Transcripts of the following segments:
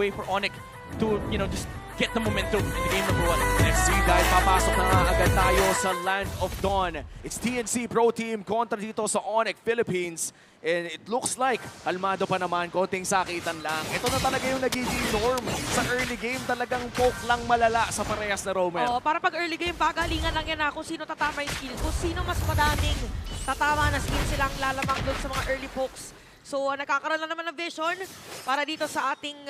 way for Onyx to, just get the momentum in the game number 1. Let's see, dahil papasok na nga agad tayo sa Land of Dawn. It's TNC Pro Team kontra dito sa Onyx Philippines. And it looks like kalmado pa naman, konting sakitan lang. Ito na talaga yung nagiging norm. Sa early game talagang poke lang malala sa parehas na Romer. Oo, para pag early game, pagalingan lang yan na kung sino tatama yung skill. Kung sino mas madaming tatama na skill silang lalamang doon sa mga early pokes. So, nagkakaroon lang naman ng vision para dito sa ating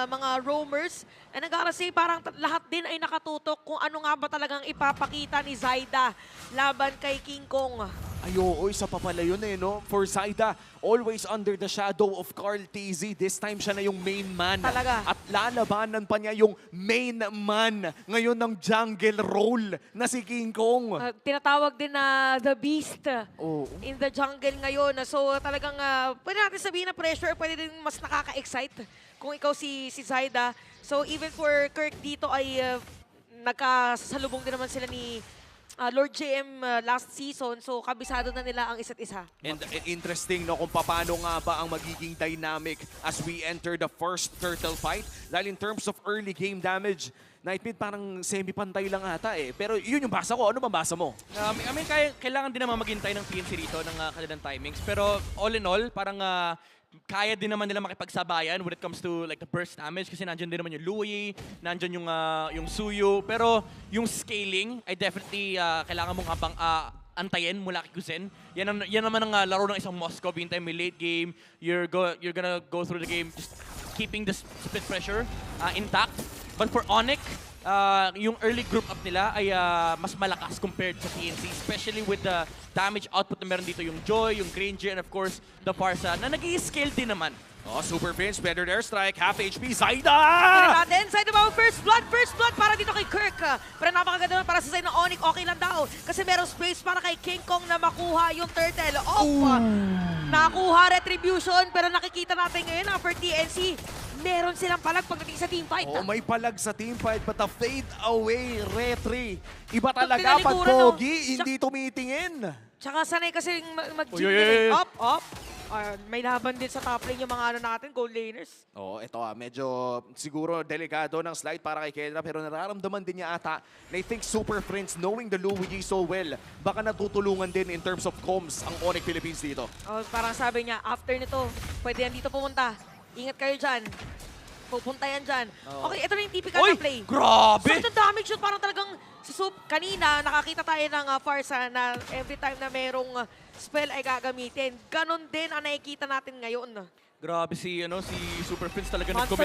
mga roamers. And I gotta say, parang lahat din ay nakatutok kung ano nga ba talagang ipapakita ni Zyda laban kay King Kong. Ay, oo, isa pa pala yun no? For Zyda, always under the shadow of Carl TZ. This time siya na yung main man. Talaga. At lalabanan pa niya yung main man ngayon ng jungle role na si King Kong. Tinatawag din na The Beast Oo. in the jungle ngayon. So talagang pwede natin sabihin na pressure, pwede din mas nakaka-excite kung ikaw si Zyda. So even for Kirk dito ay nagkasalubong din naman sila ni Lord JM last season, so kabisado na nila ang isa't isa. And interesting no kung paano nga ba ang magiging dynamic as we enter the first turtle fight. Dahil in terms of early game damage, Nightmid parang semi-pantay lang ata eh. Pero yun yung basa ko. Ano bang basa mo? I mean, kailangan din naman maghintay ng PNC rito ng kanilang timings. Pero all in all, parang kaya din naman nila makipagsabayan when it comes to like the burst damage kasi nandiyan din naman yung Louis, nandiyan yung Suyu. Pero yung scaling ay definitely kailangan mong habang antayin mula kay Kuzen. Yan naman ang laro ng isang Moscow. Bintay may late game, you're gonna go through the game just keeping the split pressure intact. But for Onyx, yung early group up nila ay mas malakas compared sa TNC, especially with the damage output na meron dito yung Joy, yung Granger, and of course, the Farsa, na nag-i-scale din naman. Oh, Super Prince, better airstrike, half HP, Zyda! Natin, Zyda ba first blood para dito kay Kirk. Pero napakaganda naman para sa side ng Onyx, okay lang daw. Kasi merong space para kay King Kong na makuha yung turtle. Nakuha retribution, pero nakikita natin ngayon for TNC, meron silang palag pagdating sa teamfight. Oh, may palag sa teamfight, but a fade away retry. Iba talaga pag Tinalikuran, no? pogi, hindi tumitingin. Tsaka sanay kasi Uy. up. May laban din sa top lane yung mga natin, gold laners. Oh, ito medyo siguro delikado ng slide para kay Kendra pero nararamdaman din niya ata na I think Super Prince knowing the Luigi so well, baka natutulungan din in terms of comms ang Onyx Philippines dito. Oh, parang sabi niya, after nito, pwede yan dito pumunta. Ingat kayo dyan. Pupunta yan dyan. Okay, ito na yung typical na play. Grabe! So, ito damage shot, parang talagang si Soup, kanina, nakakita tayo ng Farsa na every time na merong spell ay gagamitin. Ganon din ang nakikita natin ngayon. Grabe si Super Prince talaga Monster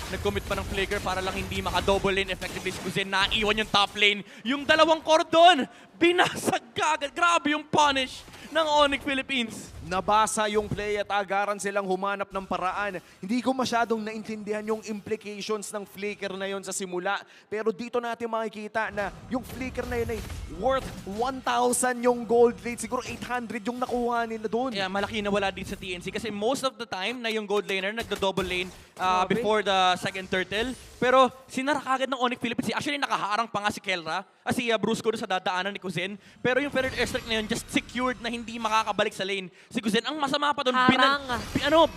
nag-commit pa ng flicker para lang hindi maka-double lane effectively si Kuzen. Naiwan yung top lane. Yung dalawang cordon, binasag agad. Grabe yung punish ng Onyx Philippines. Nabasa yung play at agaran silang humanap ng paraan. Hindi ko masyadong naintindihan yung implications ng flicker na yon sa simula. Pero dito natin makikita na yung flicker na yun ay worth 1,000 yung gold rate. Siguro 800 yung nakuha nila doon. Yeah, malaki na wala din sa TNC kasi most of the time na yung gold laner nagdo-double lane before the second turtle. Pero sinara kagad ng Onyx Philippines. Actually, nakaharang pa nga si Kelra, si Brusco doon sa dadaanan ni Kuzen. Pero yung feathered airstrike na yun just secured na hindi makakabalik sa lane. Si Kuzen, ang masama pa doon,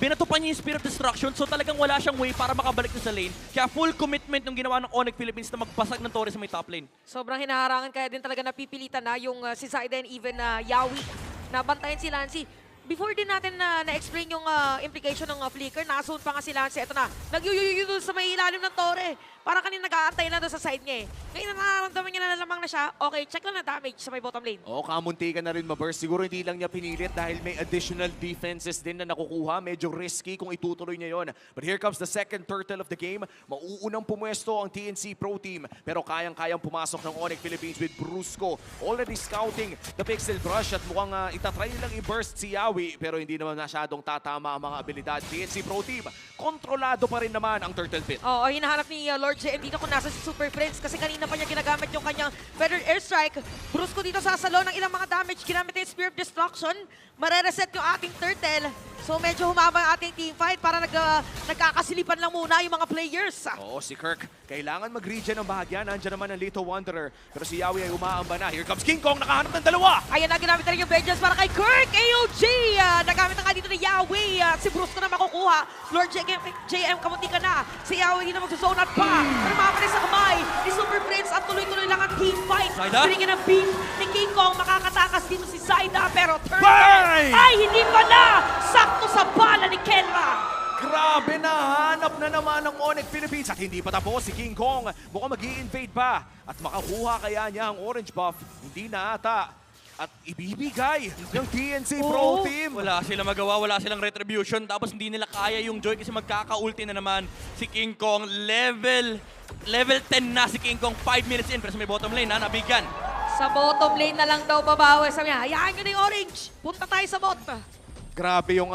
binatupan niya yung Spear of Destruction, so talagang wala siyang way para makabalik na sa lane. Kaya full commitment yung ginawa ng Onyx Philippines na magpasag ng Torres sa may top lane. Sobrang hinaharangan kaya din talaga napipilitan na yung si Zyda and even Yawi. Nabantayan si Lancy. Before din natin na-explain yung implication ng flicker, nakasoon pa nga si Lancy. Ito na, nagyuyuyuyu doon sa may ilalim ng tore. Parang kanina nag-aantay na doon sa side niya eh. Ngayon nararamdaman niya na lamang na siya. Okay, check lang na damage sa may bottom lane. Oo, kamunti ka na rin ma-burst. Siguro hindi lang niya pinilit dahil may additional defenses din na nakukuha. Medyo risky kung itutuloy niya yon. But here comes the second turtle of the game. Mauunang pumwesto ang TNC Pro Team. Pero kayang-kayang pumasok ng Onyx Philippines with Brusco. Already scouting the Pixel Brush at mukhang itatry nilang i-burst si Yawi. Pero hindi naman masyadong tatama ang mga abilidad. TNC Pro Team, kontrolado pa rin naman ang Turtle Pit. Oo, hinahanap ni Lord JM dito kung nasa si Super Prince kasi kanina pa niya ginagamit yung kanyang feathered airstrike. Brusco dito sasalo ng ilang mga damage. Ginamit yung Spear of Destruction. Marereset yung ating turtle. So medyo humaba ang ating team fight para nagkakasilipan lang muna yung mga players. Oo, si Kirk, kailangan mag-regen ng bahagya. Nandiyan naman ang Little Wanderer. Pero si Yawi ay umaamba na. Here comes King Kong, nakahanap ng dalawa! Ayan na, ginamit na rin yung vengeance para kay Kirk. AOG! Nagamit na nga dito ni Yahweh. Si Bruce ko na makukuha. Lord JM, kamunti ka na. Si Yahweh hindi na magsusone out pa. Pero makapalis sa kamay ni Super Prince at tuloy-tuloy lang ang team fight. Zaida? Binigyan ng beat ni King Kong. Makakatakas dito si Zaida. Pero turn Bang! ay hindi pa na. Sakto sa bala ni Kenra. Grabe na, hanap na naman ng Onyx Philippines at hindi pa tapos si King Kong. Mukhang mag-i-invade pa at makakuha kaya niya ang orange buff. Hindi na ata. At ibibigay ng TNC Pro Team. Wala silang magawa, wala silang retribution. Tapos hindi nila kaya yung Joy kasi magkaka-ulti na naman si King Kong. Level 10 na si King Kong. 5 minutes in pero sa may bottom lane na nabigyan. Sa bottom lane na lang daw babawi. Sabi niya, hayaan nyo na yung orange. Punta tayo sa bot. Grabe yung,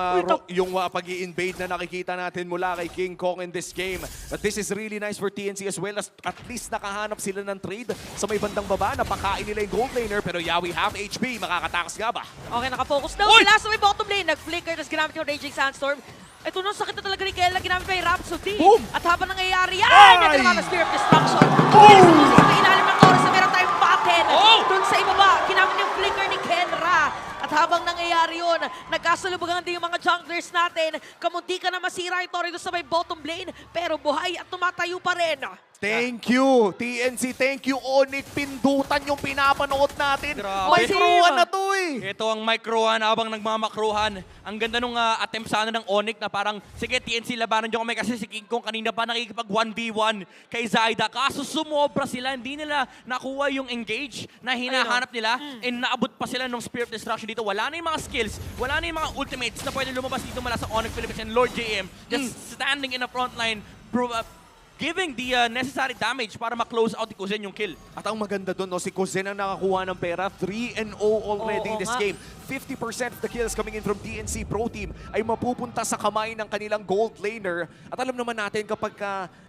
pag-i-invade na nakikita natin mula kay King Kong in this game. But this is really nice for TNC as well as at least nakahanap sila ng trade sa may bandang baba. Napakain nila yung gold laner pero Yawi half HP. Makakatakas nga ba? Okay, nakafocus daw sila sa may bottom lane. Nag-flicker, tapos ginamit yung Raging Sandstorm. Ito nung sakit na talaga ni Kela, ginamit pa yung Rhapsody. Boom! At habang nangyayari yan, Ay! natin naman Spear of Destruction. Boom! Sa ilalim ng Taurus na meron tayong button. Oh! Doon sa ibaba, ginamit yung flicker ni Kenra. At habang nangyayari yun, nagkasalubugan din yung mga junglers natin. Kamunti ka na masira yung Torre doon sa may bottom lane, pero buhay at tumatayo pa rin. Thank you, TNC. Thank you, Onyx. Pindutan yung pinapanood natin. Grabe. Micro-1 na to eh. Ito ang micro-1 habang nagmamakruhan. Ang ganda nung attempt sana ng Onyx na parang, sige TNC, labanan nyo kami kasi si King Kong kanina pa nakikipag 1v1 kay Zaida. Kaso sumobra sila, hindi nila nakuha yung engage na hinahanap nila and naabot pa sila ng Spear of Destruction dito. Wala na yung mga skills, wala na yung mga ultimates na pwede lumabas dito mula sa Onyx Philippines and Lord JM just standing in the front line, giving the necessary damage para ma-close out ni Kuzen yung kill. At ang maganda doon, no, si Kuzen ang nakakuha ng pera. 3-0 already in this nga. game. 50% of the kills coming in from TNC Pro Team ay mapupunta sa kamay ng kanilang gold laner. At alam naman natin kapag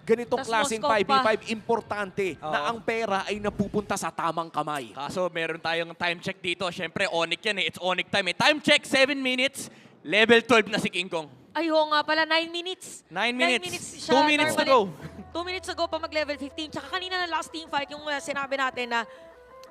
ganitong Tas klaseng Moscow 5v5, pa. importante na ang pera ay napupunta sa tamang kamay. Kaso meron tayong time check dito. Siyempre, Onyx yan eh. It's Onyx time eh. Time check, 7 minutes. Level 12 na si King Kong. Ay, oo nga pala, 9 minutes. 9 minutes. siya 2 minutes to normally. go. 2 minutes ago pa mag-level 15. Tsaka kanina na last team fight, yung sinabi natin na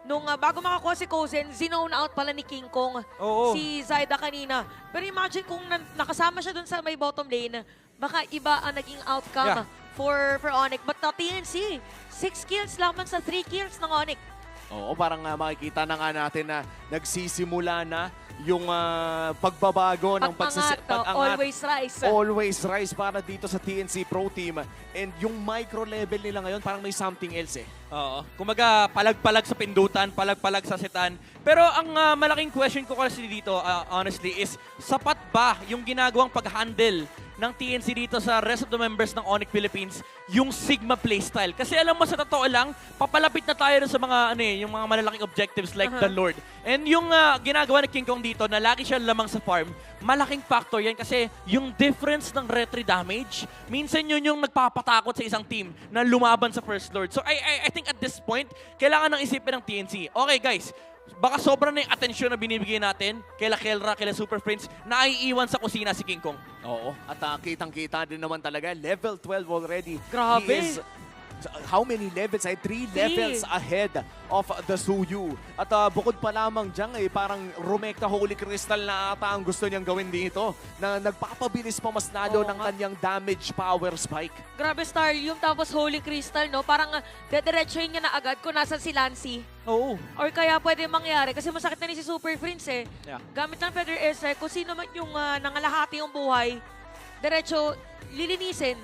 nung bago makakuha si Kozen, zinone out pala ni King Kong Oo. si Zaida kanina. Pero imagine kung nakasama siya dun sa may bottom lane, baka iba ang naging outcome Yeah. for Onyx. But na TNC, 6 kills lamang sa 3 kills ng Onyx. Oo, parang makikita na nga natin na nagsisimula na yung pagbabago ng Pag-angat, always rise. Always rise para dito sa TNC Pro Team. And yung micro level nila ngayon parang may something else eh. Oo. Kumaga, palag-palag sa pindutan, palag-palag sa setan. Pero ang malaking question ko kasi dito, honestly, is sapat ba yung ginagawang pag-handle ng TNC dito sa rest of the members ng Onyx Philippines yung Sigma playstyle? Kasi alam mo, sa totoo lang, papalapit na tayo sa mga, yung mga malalaking objectives like the Lord. And yung ginagawa ni King Kong dito, na lagi siya lamang sa farm, malaking factor yan kasi yung difference ng retry damage, minsan yun yung nagpapatakot sa isang team na lumaban sa First Lord. So I think at this point, kailangan ng isipin ng TNC. Okay guys, baka sobra na yung atensyon na binibigay natin kaila Kelra, kaila Super Prince, na aiiwan sa kusina si King Kong. Oo. At kitang-kita din naman talaga. Level 12 already. Grabe. He is, how many levels? 3 levels ahead of the Suyu. At bukod pa lamang dyan, parang Rumekta Holy Crystal na ata ang gusto niyang gawin dito. Na nagpapabilis pa mas lalo ng kanyang damage power spike. Grabe, Starlium, tapos Holy Crystal, no? Parang dediretsuhin niya na agad kung nasan si Lancy. Oo. Or kaya pwede mangyari, kasi masakit na rin si Super Prince eh. Yeah. Gamit ng Feather Airstrike, kung sino man yung nangalahati yung buhay, diretso, lilinisin.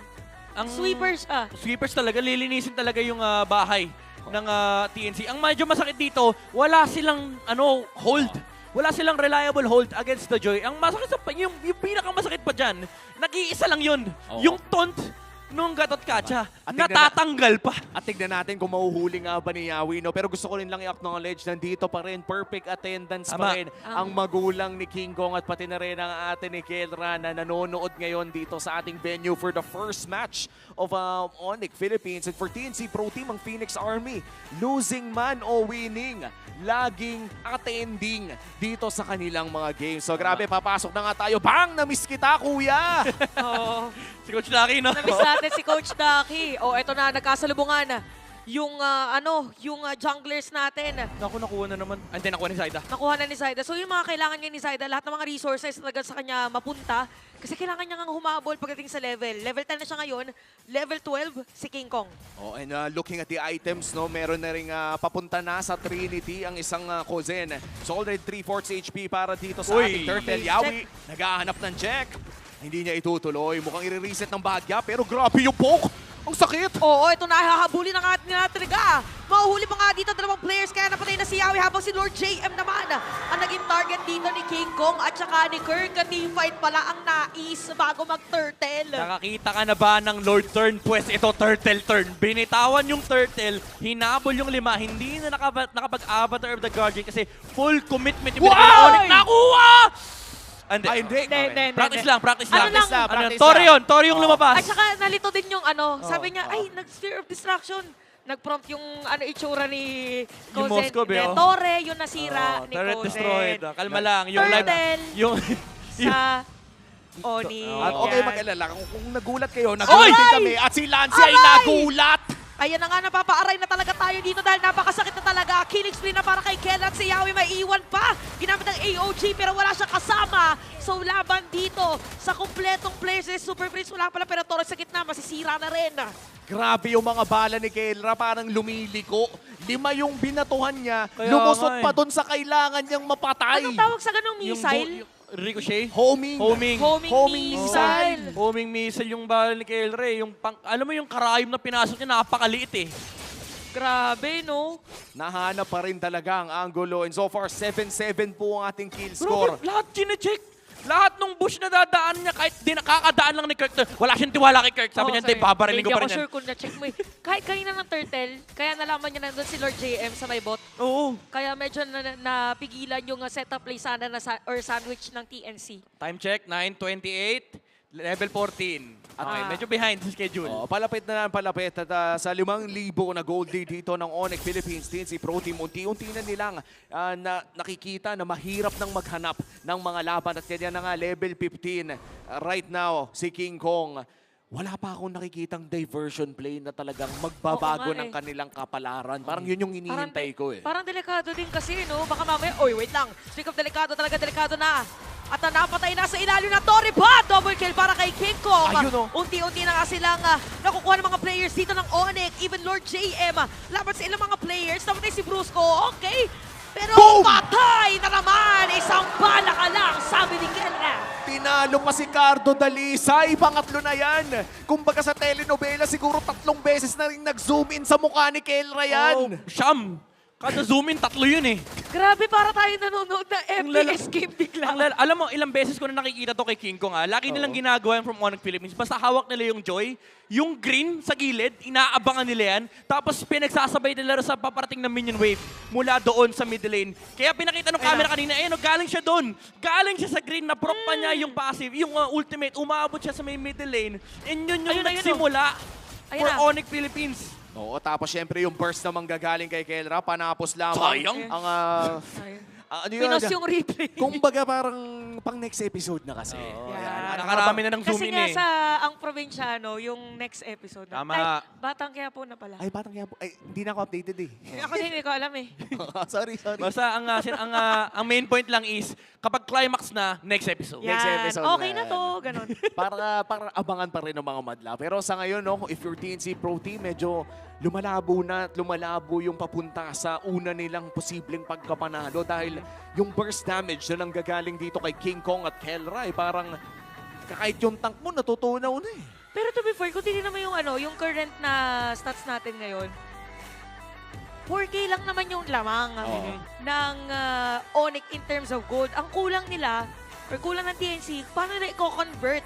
Ang Sweepers, Sweepers talaga, lilinisin talaga yung bahay ng TNC. Ang medyo masakit dito, wala silang hold. Wala silang reliable hold against the Joy. Ang masakit yung pinakamasakit pa dyan, nag-iisa lang yun. Oo. Yung taunt nung Gatot Kacha. Natatanggal pa. At tignan natin kung mahuhuli nga ba ni Yawi, no? Pero gusto ko rin lang i-acknowledge, nandito pa rin, perfect attendance Tama. pa rin ang magulang ni King Kong at pati na rin ang ate ni Kelra na nanonood ngayon dito sa ating venue for the first match of Onyx Philippines. And for TNC Pro Team, ang Phoenix Army, losing man o winning, laging attending dito sa kanilang mga games. So grabe, papasok na nga tayo. Bang! Namiss kita, kuya! Oo. Si Coach Lucky, no? Namiss natin si Coach Ducky. O, eto na, nagkasalubungan. Yung, junglers natin. Naku, nakuha na naman. Hindi, nakuha ni Zaida. Nakuha na ni Zaida. So yung mga kailangan niya ni Zaida, lahat ng mga resources talaga sa kanya mapunta. Kasi kailangan niya nga humabol pagdating sa level. Level 10 na siya ngayon. Level 12, si King Kong. Oh, and looking at the items, no, meron na rin papunta na sa Trinity ang isang Kozen. So already 3/4 HP para dito sa Uy. ating Turtle. Yawi, naghahanap ng check. Hindi niya itutuloy. Mukhang i-reset ng bahagya, pero grabe yung poke. Ang sakit! Oo, ito na, hahabulin na nga nila talaga. Mahuhuli pa nga dito dalawang players, kaya napatay na si Yawi habang si Lord JM naman ang naging target dito ni King Kong at saka ni Kirk. Teamfight pala ang nais bago mag-turtle. Nakakita ka na ba ng Lord Turn? Pues ito, Turtle Turn. Binitawan yung Turtle, hinabol yung 5, hindi na nakapag-Avatar of the Guardian kasi full commitment yung Wow! binigay ni Onyx. Nakuha! Hindi. Ay, hindi. Hindi. Practice lang, practice lang. Ano lang? Practice Tori lang. yun, Tori yung lumabas. At saka nalito din yung sabi niya, ay, nag-sphere of distraction. Nag-prompt yung itsura ni Yung Kozen. Moscow, Hindi, oh. Torre yung nasira ni Turret Kozen. destroyed. Kalma lang. Yung live, Turtle yung... sa Oni. At okay, Yan. mag-alala. Kung nagulat kayo, nagulat din kami. At si Lance ay Aray! nagulat! Ayan na nga, napapaaray na talaga tayo dito dahil napakasakit na talaga. Killing spree na para kay Ken at si Yawi may iwan pa. Ginamit ng AOG pero wala siyang kasama. So laban dito sa kumpletong players ni Super Prince. Wala pala pero Torres sa gitna, masisira na rin. Grabe yung mga bala ni Kelra, parang lumiliko. 5 yung binatuhan niya, Kaya lumusot nga pa dun sa kailangan niyang mapatay. Anong tawag sa ganung Yung missile? Ricochet? Homing. Homing. Homing missile. Homing missile yung bala ni Kelre. Yung alam mo yung karayom na pinasok niya, napakaliit eh. Grabe, no? Nahanap pa rin talaga ang angulo. And so far, 7-7 po ang ating kill Score. score. Lahat chinecheck. Lahat ng bush na dadaan niya, kahit di nakakadaan lang ni Kirk. Wala siyang tiwala kay Kirk. Sabi niya, hindi, babariling ko pa rin Hindi yan. ako sure kung na-check mo eh. Kahit kanina ng Turtle, kaya nalaman niya nandun si Lord JM sa may bot. Oo. Kaya medyo napigilan yung setup play sana or sandwich ng TNC. Time check, 9:28. Level 14. Okay, Ah. medyo behind sa schedule. Oh, palapit na palapit at sa 5,000 na gold lead dito ng Onyx Philippines TNC Pro Team, unti-unti na nilang nakikita na mahirap nang maghanap ng mga laban at kanya na nga level 15 right now si King Kong. Wala pa akong nakikitang diversion play na talagang magbabago Oo nga ng eh. kanilang kapalaran. Parang yun yung hinihintay ko eh. Parang delikado din kasi, no? Baka mamaya, wait lang. Speak of delikado, talaga delikado na. At napatay na sa ilalim na Torre pa! Double kill para kay King Kong. Ayun, oh. Unti-unti na nga silang nakukuha ng mga players dito ng Onyx. Even Lord JM. Laban sa ilang mga players. Namatay si Brusco. Okay. Pero Boom! patay na naman. Isang bala ka lang, sabi ni Kelra. Tinalo pa si Cardo Dalisay, pangatlo na yan. Kumbaga sa telenovela, siguro 3 beses na rin nag-zoom in sa mukha ni Kelra yan. Siyam. Kada zoom in, 3 yun eh. Grabe, para tayo nanonood na FPS game bigla. Alam mo, ilang beses ko na nakikita to kay King Kong. Lagi nilang ginagawa yan from Onyx Philippines. Basta hawak nila yung Joy, yung green sa gilid, inaabangan nila yan. Tapos pinagsasabay nila sa paparating na minion wave mula doon sa middle lane. Kaya pinakita ng camera kanina, galing siya doon. Galing siya sa green, na-proc pa niya yung passive, yung ultimate. Umabot siya sa may middle lane. And yun yung nagsimula for Onyx Philippines. Oo, tapos syempre yung burst na manggagaling kay Kelra, panapos lamang. Sayang. Ang, ano yun? Pinos yung replay. Kumbaga parang pang next episode na kasi. Yan. Nakarami na ng zoom Kasi in nga eh. sa ang probinsyano, yung next episode na. Tama. Ay, Batang Quiapo na pala. Ay, parang kaya po. Ay, hindi na ako updated eh. Ako din, hindi ko alam eh. sorry. Basta ang main point lang is, kapag climax na, next episode. Yan. Next episode Okay na na to, ganun. para abangan pa rin ng mga madla. Pero sa ngayon, no, if your TNC Pro Team, medyo lumalabo na at lumalabo yung papunta sa una nilang posibleng pagkapanalo dahil yung burst damage na nanggagaling dito kay King Kong at Kelra, parang kahit yung tank mo natutunaw na eh. Pero to be fair, kung titignan mo yung yung current na stats natin ngayon, 4K lang naman yung lamang ng Onyx in terms of gold. Ang kulang nila, or kulang ng TNC, paano na i-convert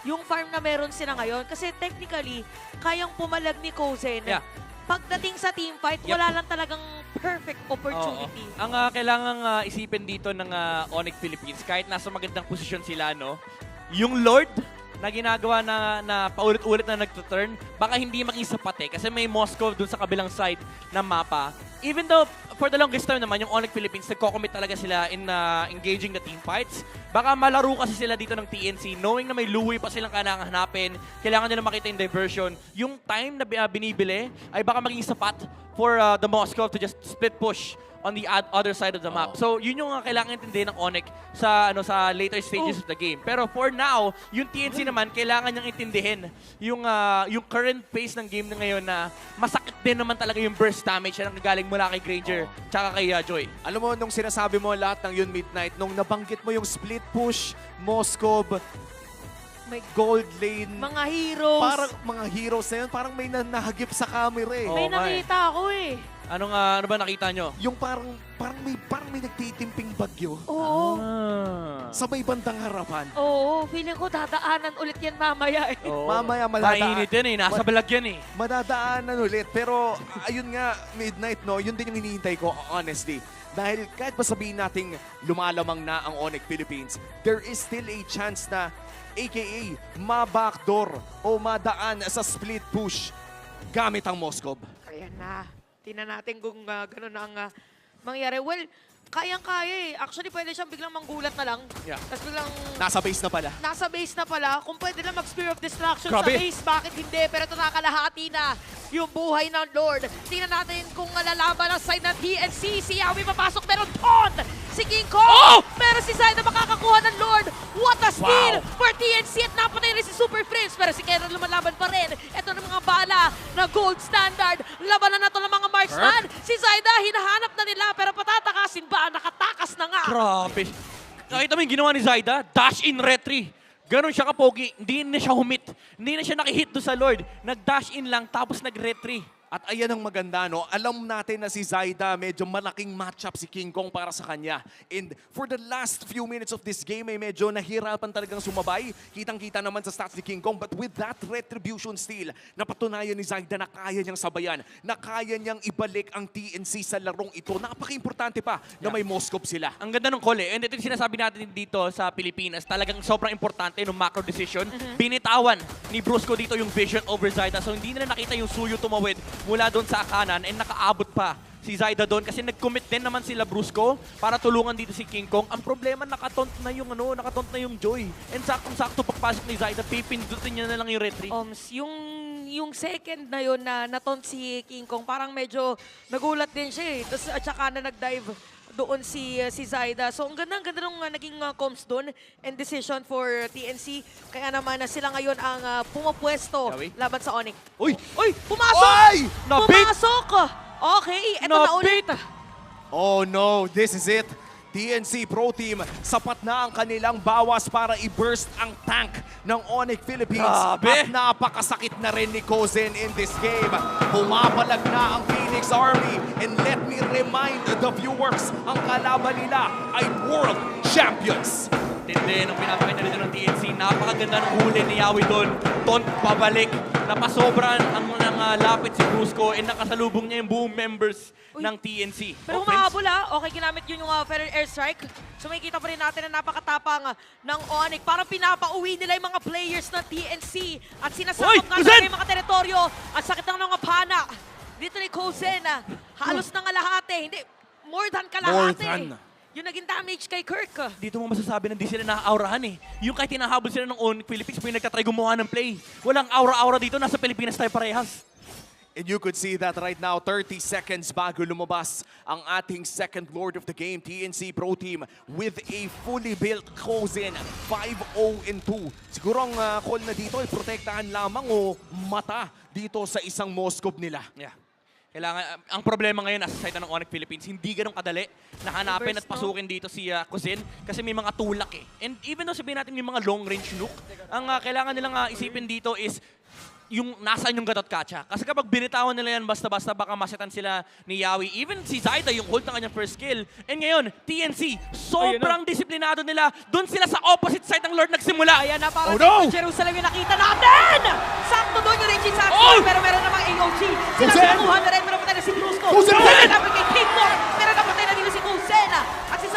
yung farm na meron sila ngayon. Kasi technically, kayang pumalag ni Kozen. Yeah. Pagdating sa team fight, Yep. wala lang talagang perfect opportunity. Oo. Ang kailangang isipin dito ng Onyx Philippines, kahit nasa magandang posisyon sila, no, yung Lord na ginagawa na paulit-ulit na nagtuturn, baka hindi maging sapat eh. Kasi may Moscow dun sa kabilang side ng mapa. Even though, for the longest time naman, yung Onyx Philippines, nagko-commit talaga sila in engaging the team fights. Baka malaro kasi sila dito ng TNC, knowing na may Louie pa silang kailangan hanapin, kailangan nila makita yung diversion. Yung time na binibili ay baka maging sapat for the Moscow to just split push on the other side of the map. So, yun yung kailangan intindihin ng Onyx sa later stages of the game. Pero for now, yung TNC naman, kailangan niyang intindihin yung current pace ng game na ngayon na masakit din naman talaga yung burst damage na nanggaling mula kay Granger tsaka kay Joy. Alam mo, nung sinasabi mo lahat ng yun Midnight, nung nabanggit mo yung split push, Moskov, May gold lane, mga heroes. parang mga heroes na yun, parang may nahagip sa camera eh. may Oo nga eh. nakita ako eh. Ano ba nakita nyo? Yung parang may nagtitimping bagyo Oo. sa may bandang harapan. Oo, feeling ko dadaanan ulit yan mamaya eh. Oo. Mamaya Mainit yan eh. Nasa balag yan eh. Madadaanan ulit. Pero ayun nga, Midnight, no, yun din yung hinihintay ko, honestly. Dahil kahit pa sabihin nating lumalamang na ang Onyx Philippines, there is still a chance na AKA ma-backdoor o madaan sa split push gamit ang Moskov. Ayan na. Tingnan natin kung gano'n ang mangyari. Well, kayang-kaya eh. Actually, pwede siyang biglang manggulat na lang. Yeah. Tapos biglang Nasa base na pala. nasa base na pala. Kung pwede lang mag-Spear of Destruction Grabe. sa base, bakit hindi? Pero ito nakakalahati na yung buhay ng Lord. Tingnan natin kung lalaban ang side ng TNC. Si Yawi papasok, meron Ton! Si King Kong! Oh! Pero si Zaida makakakuha ng Lord. What a steal Wow. for TNC at napatay rin si Super Prince. Pero si Keron lumalaban pa rin. Ito na mga bala na gold standard. Labanan na to ng mga marksman. Si Zaida, hinahanap na nila pero patatakasin ba? Nakatakas na nga. Grabe. Nakita mo yung ginawa ni Zaida? Dash in retry. Ganon siya kapogi. Hindi na siya humit. Hindi na siya nakihit doon sa Lord. Nag-dash in lang tapos nag-retry. At ayan ang maganda, no? Alam natin na si Zaida, medyo malaking matchup si King Kong para sa kanya. And for the last few minutes of this game, ay medyo nahirapan talagang sumabay. Kitang-kita naman sa stats ni King Kong. But with that retribution steal, napatunayan ni Zaida na kaya niyang sabayan, na kaya niyang ibalik ang TNC sa larong ito. Napaka-importante pa na may Moskov sila. Ang ganda ng call eh. And ito yung sinasabi natin dito sa Pilipinas. Talagang sobrang importante ng macro decision. Binitawan ni Brusco dito yung vision over Zaida. So hindi nila nakita yung suyo tumawid mula doon sa kanan and nakaabot pa si Zaida doon kasi nag-commit din naman sila Brusco para tulungan dito si King Kong. Ang problema nakatont na yung Joy. And saktong-sakto pagpasok ni Zaida, pipindutin niya na lang yung retry. Yung second na yun na natont si King Kong, parang medyo nagulat din siya eh. Tapos at saka na nag-dive doon si Zaida. So ang ganda nung naging comms doon and decision for TNC. Kaya naman sila ngayon ang pumapwesto Yawi? laban sa Onyx. Uy! Pumasok! Ay! Nabit! Pumasok! Okay, eto na ulit. Oh no, this is it. TNC Pro Team, sapat na ang kanilang bawas para i-burst ang tank ng Onyx Philippines. Grabe! At napakasakit na rin ni Kozen in this game. Pumapalag na ang Phoenix Army. And let me remind the viewers, ang kalaban nila ay World Champions. Tindi nung pinapakita dito ng TNC. Napakaganda ng huli ni Yawi doon. Tont pabalik. Napasobran ang lapit si Brusco and nakasalubong niya yung buong members ng TNC. Pero Offense. humahabol okay, ginamit yun yung Feather Airstrike. So may kita pa rin natin na napakatapang ng Onyx. Parang pinapauwi nila yung mga players ng TNC at sinasakop Oy, nga Kozen! yung mga teritoryo. At sakit ng mga pana. Dito ni Kozen, halos na nga lahat eh. Hindi, more than kalahati. More than. Yung naging damage kay Kirk. Dito mo masasabi na di sila nakaaurahan eh. Yung kahit tinahabol sila ng Onyx Philippines, may nagtatry gumawa ng play. Walang aura-aura dito, nasa Pilipinas tayo parehas. And you could see that right now, 30 seconds bago lumabas ang ating second Lord of the game, TNC Pro Team, with a fully built Kozen, 5-0-2. Siguro ang call na dito ay protektahan lamang o mata dito sa isang Moskov nila. Yeah. Kailangan, ang problema ngayon nasa side ng Onyx Philippines, hindi ganun kadali na hanapin at Reverse, no? pasukin dito si Kozen kasi may mga tulak eh. And even though sabihin natin may mga long range nuke, ang kailangan nilang isipin dito is yung nasaan yung Gatot Kacha. Kasi kapag binitawan nila yan basta-basta, baka masetan sila ni Yawi. Even si Zaida, yung hold ng kanyang first kill. And ngayon, TNC, sobrang disiplinado nila. Doon sila sa opposite side ng Lord nagsimula. Ayan na, para Oh, no! dito Jerusalem yung nakita natin! Sakto doon yung Reggie Saxon, Oh! pero meron namang AOG. Sila Kuzen! sa 200, pero patay na si Brusco. Kuzen! Kuzen naman kay King Kong, pero napatay na dito si Kuzen. At si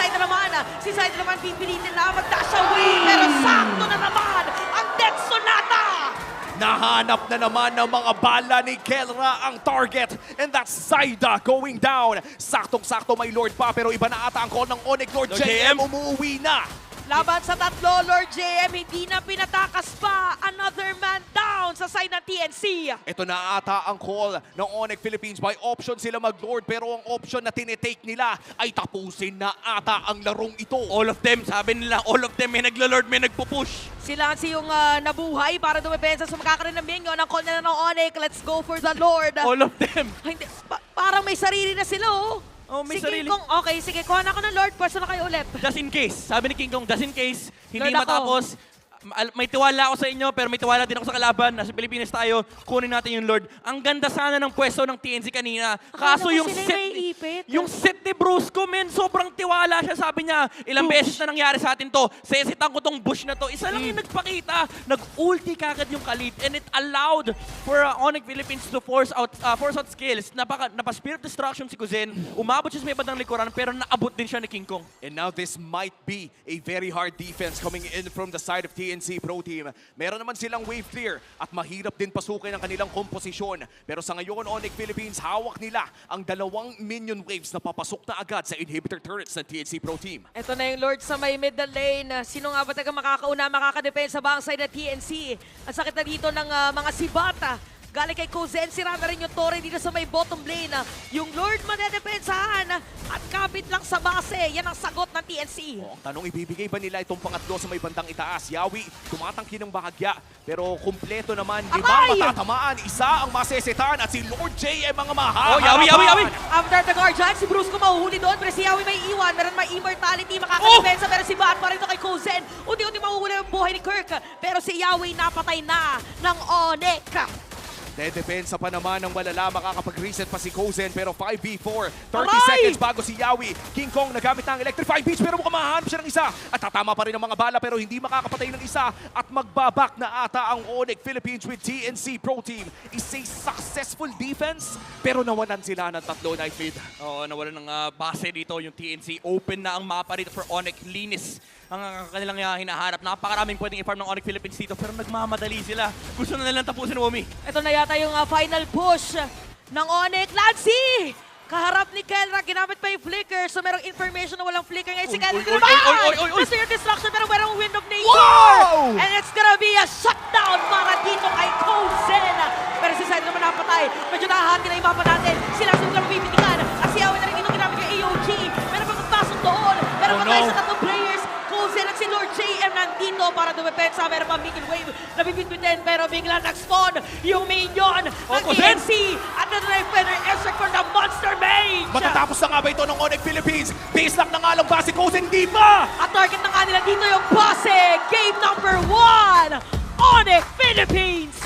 Zaida naman pipilitin na mag-dash away, pero sakto na naman ang Death Sonata! Nahanap na naman ng mga bala ni Kelra ang target. And that's Zaida going down. Saktong-sakto may Lord pa, pero iba na ata ang call ng Onyx. Lord Lord JM JM. umuwi na. Laban sa tatlo, Lord JM, hindi na pinatakas pa. Another man down sa side ng TNC. Ito na ata ang call ng Onyx Philippines. By option sila mag-Lord, pero ang option na tinitake nila ay tapusin na ata ang larong ito. All of them, sabi nila, all of them, may naglo-Lord, may nagpupush. Sila si yung nabuhay para dumepensa sa magkakaroon ng minion. Ang call nila ng Onyx, let's go for the Lord. All of them. Ay, hindi, parang may sarili na sila, oh. Oh, may sige, sarili. Okay, sige, kuha na ako ng Lord. Pwesto na kayo ulit. Just in case, sabi ni King Kong, just in case, hindi Lord ako. matapos, may tiwala ako sa inyo, pero may tiwala din ako sa kalaban. Nasa Pilipinas tayo, kunin natin yung Lord. Ang ganda sana ng pwesto ng TNC kanina. Akala Kaso ko yung sila set, may ipit. yung set ni Brusco, men, sobrang tiwala siya. Sabi niya, ilang beses na nangyari sa atin to. Sesitan ko tong bush na to. Isa lang yung nagpakita. Nag-ulti kagad yung Khalid. And it allowed for Onyx Philippines to force out skills. Napa-spirit destruction si Kuzen. Umabot siya sa may bandang likuran, pero naabot din siya ni King Kong. And now this might be a very hard defense coming in from the side of TNC Pro Team. Meron naman silang wave clear at mahirap din pasukin ang kanilang komposisyon. Pero sa ngayon, Onyx Philippines, hawak nila ang 2 minion waves na papasok na agad sa inhibitor turrets ng TNC Pro Team. Ito na yung Lord sa may middle lane. Sino nga ba taga makakauna, makakadepensa ba ang side ng TNC? Ang sakit na dito ng mga sibata. Galing kay Kuzen, sira na rin yung torre dito sa may bottom lane. Yung Lord madedepensahan at kapit lang sa base. Yan ang sagot ng TNC. Ang tanong, ibibigay ba nila itong pangatlo sa may bandang itaas? Yawi, tumatangki ng bahagya, pero kumpleto naman. 5 Aray! matatamaan, isa ang masesitan at si Lord JM ang mahaharapan. Oh, Yawi! After the guard dyan, si Brusco mahuhuli doon, pero si Yawi may iwan. Meron may immortality, makakadepensa, pero si Bat pa rin ito kay Kuzen. Unti-unti mahuhuli ang buhay ni Kirk, pero si Yawi napatay na ng Onyx. Dedepensa pa naman ng malala, makakapag-reset pa si Kozen, pero 5v4, 30 Aray! seconds bago si Yawi. King Kong nagamit ng Electrifying Beach, pero mukhang mahanap siya ng isa. At tatama pa rin ang mga bala, pero hindi makakapatay ng isa. At magbabak na ata ang Onyx Philippines with TNC Pro Team. Is a successful defense, pero nawalan sila ng 3 night feed. Oo, nawalan ng base dito yung TNC. Open na ang mapa dito for Onyx. Linis ang kanilang hinaharap. Napakaraming pwedeng i-farm ng Onyx Philippines dito, pero nagmamadali sila. Gusto na nilang tapusin, Womi. Ito na yata yung final push ng Onyx. Lancy! Kaharap ni Kelra, ginamit pa yung flicker. So merong information na walang flicker. Ngayon si Kelra Uy, uy, uy. gusto yung destruction, pero merong wind of nature. Wow! And it's gonna be a shutdown para dito kay Kozen. Pero si Zaida naman napatay. Medyo nakahati na yung mapa natin. Sila sulang pipitikan. At si Yawi na rin dito ginamit yung AOG. Meron pa magpasok doon. Pero Oh, patay no. sa tatlong players. Kozen at si Lord JM nandito para dumepensa. Meron pa Miguel Wave na bibitbitin, pero bigla nag-spawn yung minion ng Kozen! TNC. At the Knife Feather Extract for the Monster Mage. Matatapos na nga ba ito ng Onyx Philippines? Base lang na nga lang ba si Kozen? Di ba? At target na nga nila dito yung Base. Game number 1. Onyx Philippines.